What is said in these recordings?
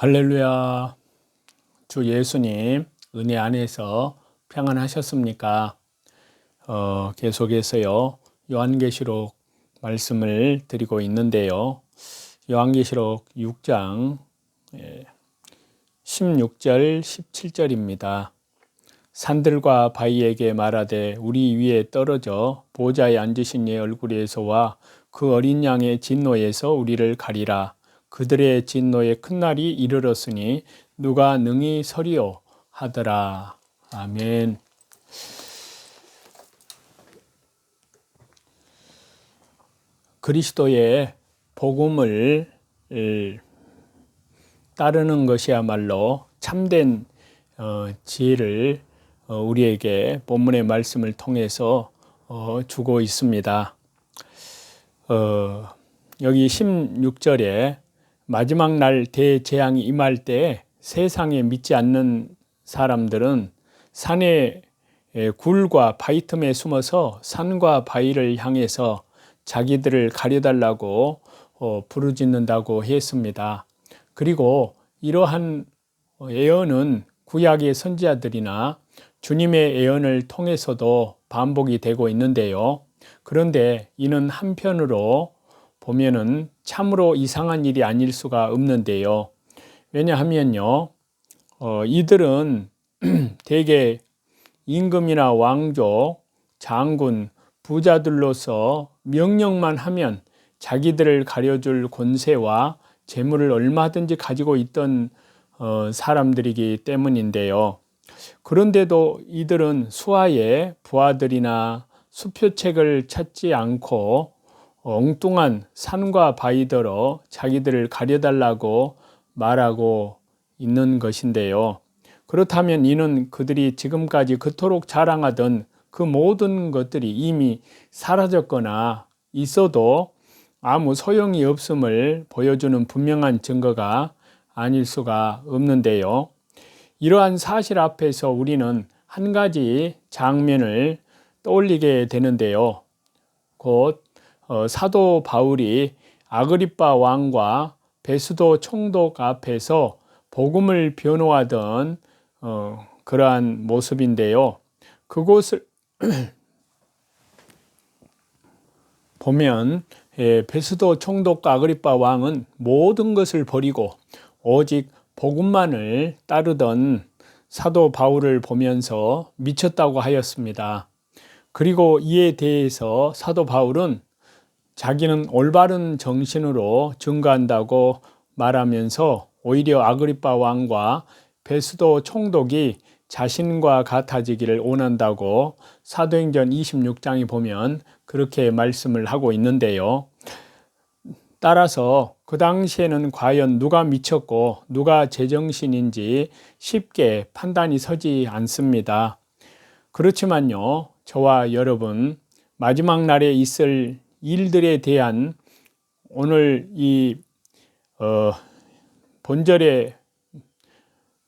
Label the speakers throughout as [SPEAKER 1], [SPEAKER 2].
[SPEAKER 1] 할렐루야. 주 예수님 은혜 안에서 평안하셨습니까? 계속해서요. 요한계시록 말씀을 드리고 있는데요. 요한계시록 6장 16절 17절입니다. 산들과 바위에게 말하되 우리 위에 떨어져 보좌에 앉으신 이의 얼굴에서와 그 어린 양의 진노에서 우리를 가리라. 그들의 진노의 큰 날이 이르렀으니 누가 능히 서리요 하더라. 아멘. 그리스도의 복음을 따르는 것이야말로 참된 지혜를 우리에게 본문의 말씀을 통해서 주고 있습니다. 여기 16절에 마지막 날 대재앙이 임할 때 세상에 믿지 않는 사람들은 산의 굴과 바위 틈에 숨어서 산과 바위를 향해서 자기들을 가려달라고 부르짖는다고 했습니다. 그리고 이러한 예언은 구약의 선지자들이나 주님의 예언을 통해서도 반복이 되고 있는데요. 그런데 이는 한편으로 보면은 참으로 이상한 일이 아닐 수가 없는데요. 왜냐하면요, 이들은 대개 임금이나 왕족, 장군, 부자들로서 명령만 하면 자기들을 가려줄 권세와 재물을 얼마든지 가지고 있던 사람들이기 때문인데요. 그런데도 이들은 수하의 부하들이나 수표책을 찾지 않고 엉뚱한 산과 바위더러 자기들을 가려달라고 말하고 있는 것인데요. 그렇다면 이는 그들이 지금까지 그토록 자랑하던 그 모든 것들이 이미 사라졌거나 있어도 아무 소용이 없음을 보여주는 분명한 증거가 아닐 수가 없는데요. 이러한 사실 앞에서 우리는 한 가지 장면을 떠올리게 되는데요. 곧 사도 바울이 아그리빠 왕과 베스도 총독 앞에서 복음을 변호하던 그러한 모습인데요. 그곳을 보면 베스도 총독과 아그리빠 왕은 모든 것을 버리고 오직 복음만을 따르던 사도 바울을 보면서 미쳤다고 하였습니다. 그리고 이에 대해서 사도 바울은 자기는 올바른 정신으로 증거한다고 말하면서 오히려 아그리빠 왕과 베스도 총독이 자신과 같아지기를 원한다고 사도행전 26장에 보면 그렇게 말씀을 하고 있는데요. 따라서 그 당시에는 과연 누가 미쳤고 누가 제정신인지 쉽게 판단이 서지 않습니다. 그렇지만요, 저와 여러분, 마지막 날에 있을 일들에 대한 오늘 이 본절의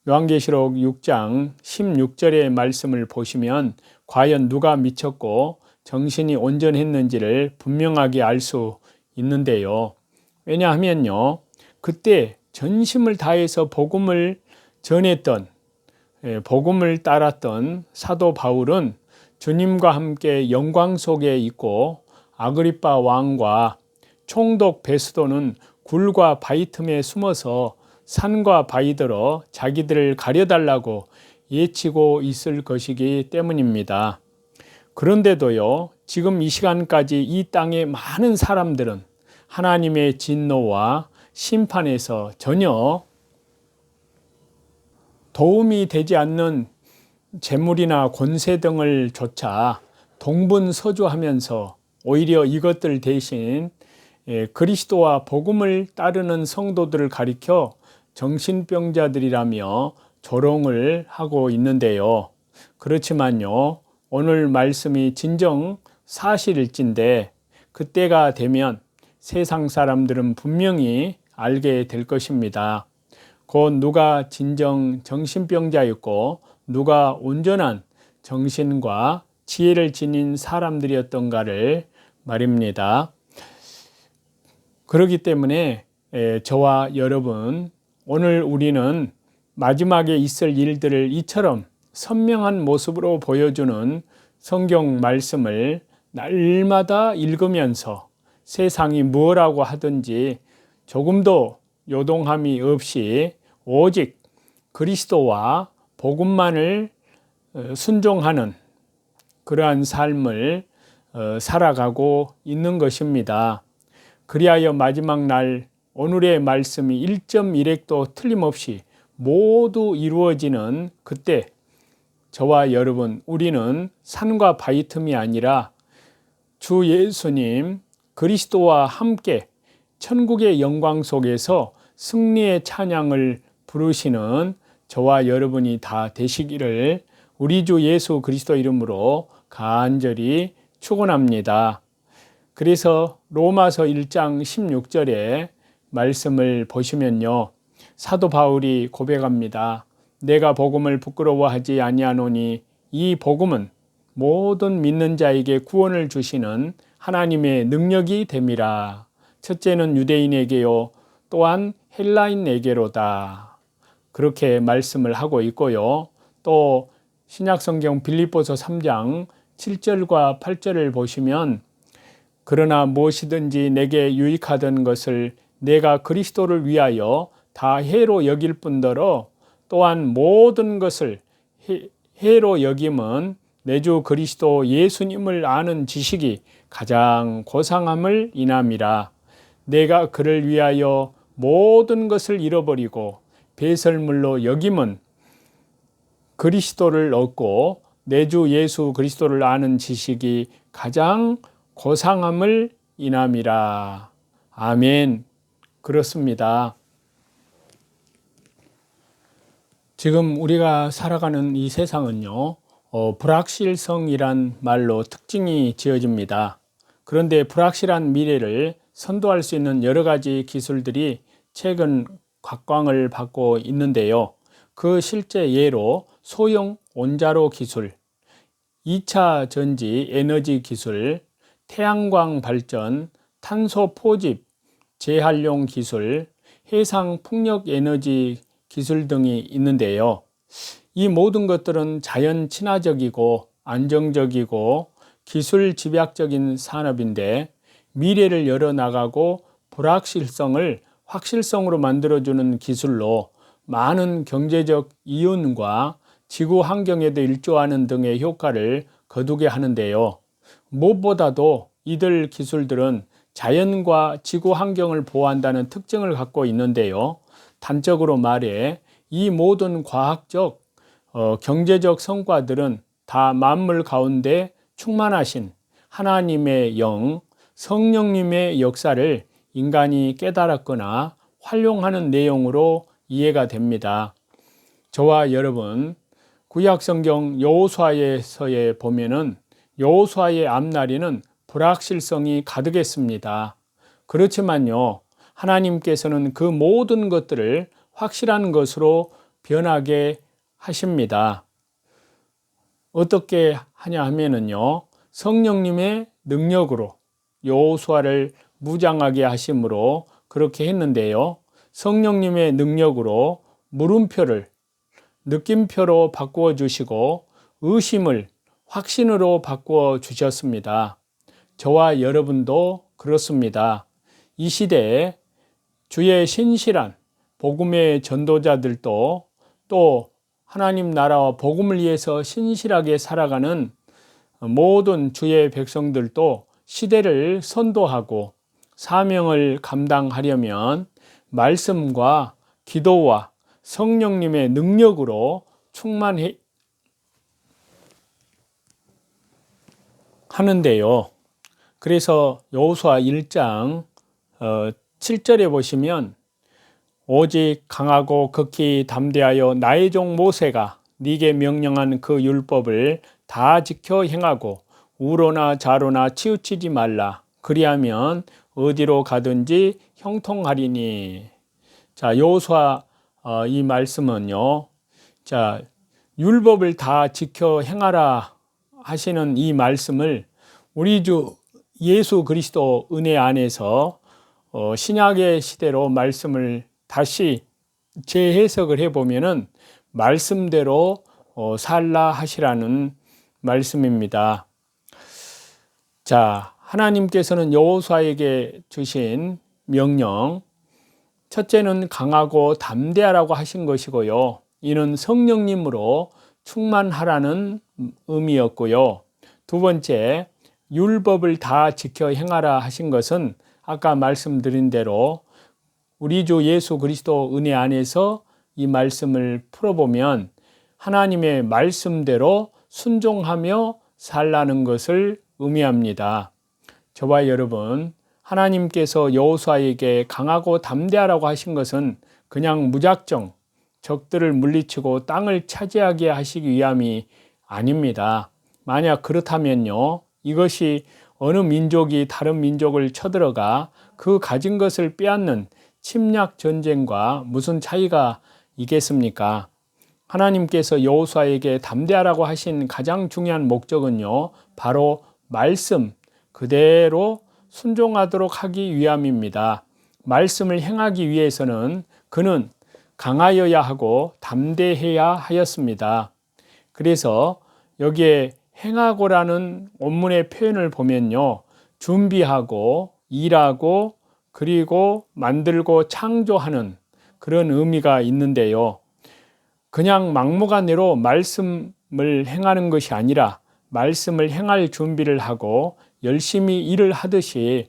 [SPEAKER 1] 요한계시록 6장 16절의 말씀을 보시면 과연 누가 미쳤고 정신이 온전했는지를 분명하게 알 수 있는데요. 왜냐하면요, 그때 전심을 다해서 복음을 전했던, 복음을 따랐던 사도 바울은 주님과 함께 영광 속에 있고 아그리빠 왕과 총독 베스도는 굴과 바위 틈에 숨어서 산과 바위더러 자기들을 가려달라고 예치고 있을 것이기 때문입니다. 그런데도요, 지금 이 시간까지 이 땅의 많은 사람들은 하나님의 진노와 심판에서 전혀 도움이 되지 않는 재물이나 권세 등을 조차 동분서주하면서 오히려 이것들 대신 그리스도와 복음을 따르는 성도들을 가리켜 정신병자들이라며 조롱을 하고 있는데요. 그렇지만요, 오늘 말씀이 진정 사실일진데 그때가 되면 세상 사람들은 분명히 알게 될 것입니다. 곧 누가 진정 정신병자였고 누가 온전한 정신과 지혜를 지닌 사람들이었던가를 말입니다. 그렇기 때문에 저와 여러분 오늘 우리는 마지막에 있을 일들을 이처럼 선명한 모습으로 보여주는 성경 말씀을 날마다 읽으면서 세상이 뭐라고 하든지 조금도 요동함이 없이 오직 그리스도와 복음만을 순종하는 그러한 삶을 살아가고 있는 것입니다. 그리하여 마지막 날 오늘의 말씀이 1.1획도 틀림없이 모두 이루어지는 그때 저와 여러분, 우리는 산과 바위 틈이 아니라 주 예수님 그리스도와 함께 천국의 영광 속에서 승리의 찬양을 부르시는 저와 여러분이 다 되시기를 우리 주 예수 그리스도 이름으로 간절히 축원합니다. 그래서 로마서 1장 16절에 말씀을 보시면요, 사도 바울이 고백합니다. 내가 복음을 부끄러워하지 아니하노니 이 복음은 모든 믿는 자에게 구원을 주시는 하나님의 능력이 됨이라. 첫째는 유대인에게요, 또한 헬라인에게로다. 그렇게 말씀을 하고 있고요. 또 신약성경 빌립보서 3장 7절과 8절을 보시면 그러나 무엇이든지 내게 유익하던 것을 내가 그리스도를 위하여 다 해로 여길 뿐더러 또한 모든 것을 해로 여김은 내 주 그리스도 예수님을 아는 지식이 가장 고상함을 인함이라. 내가 그를 위하여 모든 것을 잃어버리고 배설물로 여김은 그리스도를 얻고 내 주 예수 그리스도를 아는 지식이 가장 고상함을 인함이라. 아멘. 그렇습니다. 지금 우리가 살아가는 이 세상은요, 불확실성이란 말로 특징이 지어집니다. 그런데 불확실한 미래를 선도할 수 있는 여러 가지 기술들이 최근 각광을 받고 있는데요. 그 실제 예로 소형 원자로 기술, 2차 전지 에너지 기술, 태양광 발전, 탄소 포집, 재활용 기술, 해상 풍력 에너지 기술 등이 있는데요. 이 모든 것들은 자연 친화적이고 안정적이고 기술 집약적인 산업인데 미래를 열어나가고 불확실성을 확실성으로 만들어주는 기술로 많은 경제적 이윤과 지구 환경에도 일조하는 등의 효과를 거두게 하는데요. 무엇보다도 이들 기술들은 자연과 지구 환경을 보호한다는 특징을 갖고 있는데요. 단적으로 말해 이 모든 과학적, 경제적 성과들은 다 만물 가운데 충만하신 하나님의 영, 성령님의 역사를 인간이 깨달았거나 활용하는 내용으로 이해가 됩니다. 저와 여러분, 구약성경 여호수아서에 보면은 여호수아의 앞날에는 불확실성이 가득했습니다. 그렇지만요, 하나님께서는 그 모든 것들을 확실한 것으로 변하게 하십니다. 어떻게 하냐 하면은요, 성령님의 능력으로 여호수아를 무장하게 하심으로 그렇게 했는데요. 성령님의 능력으로 물음표를 느낌표로 바꾸어 주시고 의심을 확신으로 바꾸어 주셨습니다. 저와 여러분도 그렇습니다. 이 시대에 주의 신실한 복음의 전도자들도 또 하나님 나라와 복음을 위해서 신실하게 살아가는 모든 주의 백성들도 시대를 선도하고 사명을 감당하려면 말씀과 기도와 성령님의 능력으로 충만해 하는데요. 그래서 여호수아 1장 7절에 보시면 오직 강하고 극히 담대하여 나의 종 모세가 네게 명령한 그 율법을 다 지켜 행하고 우로나 좌로나 치우치지 말라. 그리하면 어디로 가든지 형통하리니. 자, 여호수아 이 말씀은요. 자, 율법을 다 지켜 행하라 하시는 이 말씀을 우리 주 예수 그리스도 은혜 안에서 신약의 시대로 말씀을 다시 재해석을 해보면은 말씀대로 살라 하시라는 말씀입니다. 자, 하나님께서는 여호수아에게 주신 명령, 첫째는 강하고 담대하라고 하신 것이고요. 이는 성령님으로 충만하라는 의미였고요. 두 번째, 율법을 다 지켜 행하라 하신 것은 아까 말씀드린 대로 우리 주 예수 그리스도 은혜 안에서 이 말씀을 풀어보면 하나님의 말씀대로 순종하며 살라는 것을 의미합니다. 저와 여러분, 하나님께서 여호수아에게 강하고 담대하라고 하신 것은 그냥 무작정 적들을 물리치고 땅을 차지하게 하시기 위함이 아닙니다. 만약 그렇다면요, 이것이 어느 민족이 다른 민족을 쳐들어가 그 가진 것을 빼앗는 침략 전쟁과 무슨 차이가 있겠습니까? 하나님께서 여호수아에게 담대하라고 하신 가장 중요한 목적은요, 바로 말씀 그대로 순종하도록 하기 위함입니다. 말씀을 행하기 위해서는 그는 강하여야 하고 담대해야 하였습니다. 그래서 여기에 행하고라는 원문의 표현을 보면요, 준비하고 일하고 그리고 만들고 창조하는 그런 의미가 있는데요, 그냥 막무가내로 말씀을 행하는 것이 아니라 말씀을 행할 준비를 하고 열심히 일을 하듯이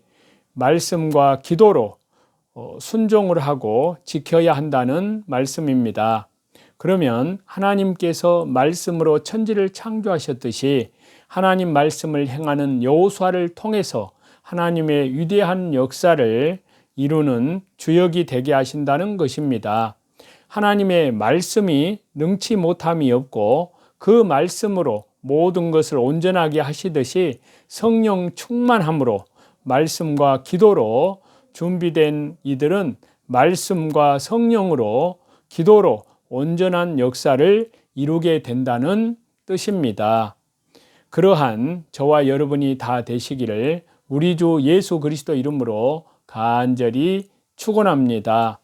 [SPEAKER 1] 말씀과 기도로 순종을 하고 지켜야 한다는 말씀입니다. 그러면 하나님께서 말씀으로 천지를 창조하셨듯이 하나님 말씀을 행하는 여호수아를 통해서 하나님의 위대한 역사를 이루는 주역이 되게 하신다는 것입니다. 하나님의 말씀이 능치 못함이 없고 그 말씀으로 모든 것을 온전하게 하시듯이 성령 충만함으로 말씀과 기도로 준비된 이들은 말씀과 성령으로 기도로 온전한 역사를 이루게 된다는 뜻입니다. 그러한 저와 여러분이 다 되시기를 우리 주 예수 그리스도 이름으로 간절히 축원합니다.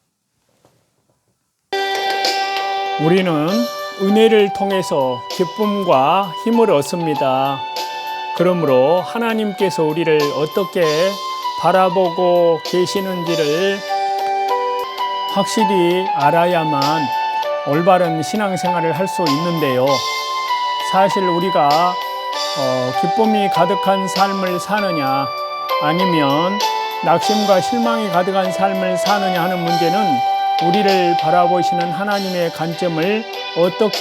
[SPEAKER 1] 우리는 은혜를 통해서 기쁨과 힘을 얻습니다. 그러므로 하나님께서 우리를 어떻게 바라보고 계시는지를 확실히 알아야만 올바른 신앙생활을 할 수 있는데요, 사실 우리가 기쁨이 가득한 삶을 사느냐 아니면 낙심과 실망이 가득한 삶을 사느냐 하는 문제는 우리를 바라보시는 하나님의 관점을 어떻게